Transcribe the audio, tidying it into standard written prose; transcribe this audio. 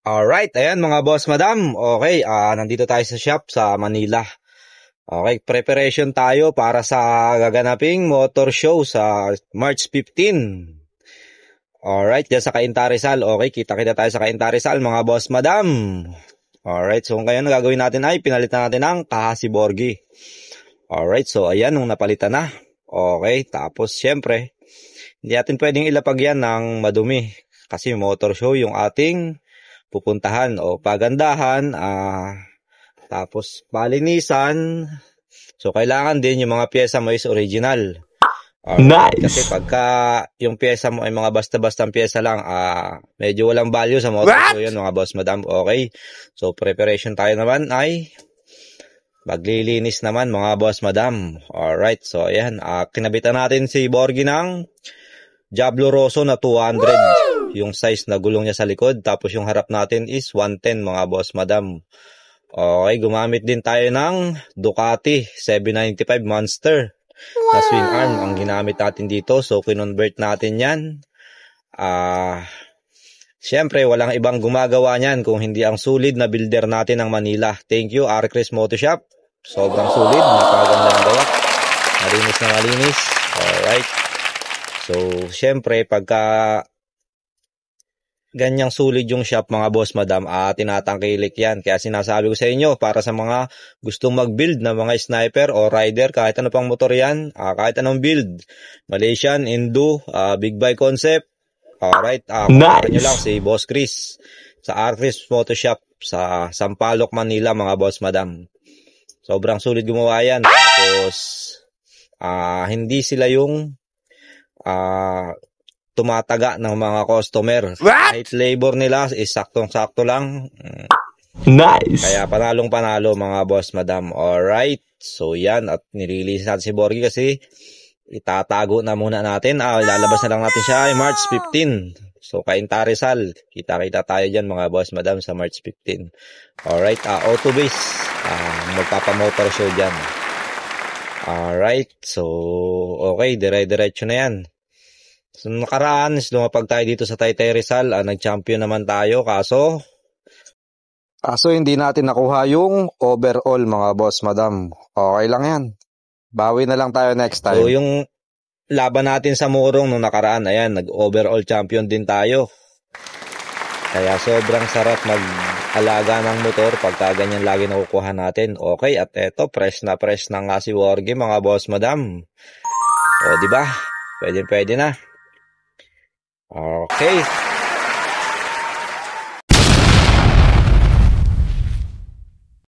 Alright, ayan mga boss madam. Okay, nandito tayo sa shop sa Manila. Okay, preparation tayo para sa gaganaping motor show sa March 15. Alright, dyan sa Cainta Rizal. Okay, kita-kita tayo sa Cainta Rizal mga boss madam. Alright, so ngayon ang gagawin natin ay pinalitan natin ang kahasi Borgi. Alright, so ayan, nung napalitan na. Okay, tapos syempre, hindi natin pwedeng ilapag yan ng madumi. Kasi motor show yung ating pupuntahan o pagandahan, tapos palinisan. So, kailangan din yung mga pyesa mo is original. Alright, Nice! kasi pagka yung pyesa mo ay mga basta-bastang pyesa lang, medyo walang value sa motor. So, yun mga boss madam. Okay, so preparation tayo naman ay maglilinis naman mga boss madam. Alright, so ayan, kinabitan natin si Borgi ng Diablo Rosso na 200. Yung size na gulong niya sa likod. Tapos yung harap natin is 110 mga boss madam. Okay, gumamit din tayo ng Ducati 795 Monster na swing arm ang ginamit natin dito. So, kinonvert natin yan. Siyempre, walang ibang gumagawa niyan kung hindi ang sulit na builder natin ng Manila. Thank you, R-Chris Moto Shop. Sobrang sulit, napakaganda ng gawa. Malinis na malinis. Alright. So, siyempre, pagka ganyang sulit yung shop mga boss madam, tinatangkilik yan. Kaya sinasabi ko sa inyo, para sa mga gustong mag-build na mga sniper o rider, kahit ano pang motor yan, kahit anong build, Malaysian, Indo, big bike concept, alright, kumpara nyo lang si Boss Chris sa R-Chris Moto Shop sa Sampaloc, Manila mga boss madam. Sobrang sulit gumawa yan. Tapos, hindi sila yung tumataga ng mga customer. Kahit labor nila is saktong-sakto lang. Nice! Kaya panalong-panalo mga boss madam. Alright. So yan, at nirelease natin si Borgi kasi itatago na muna natin. Ilalabas na lang natin siya ay March 15. So Cainta Rizal, kita-kita tayo dyan mga boss madam sa March 15. Alright, auto base, magpapamotor show dyan. Alright, so okay, dire-diretso na yan. So, nakaraan, lumapag tayo dito sa Taytay Rizal, nag-champion naman tayo, kaso hindi natin nakuha yung overall mga boss madam. Okay lang yan. Bawi na lang tayo next time. So, yung laban natin sa Murong nung nakaraan, ayan, nag-overall champion din tayo. Kaya sobrang sarap mag-alaga ng motor pagka ganyan lagi nakukuha natin. Okay, at eto, fresh na nga si Borgi mga boss madam. O, diba? Pwede na. Okay.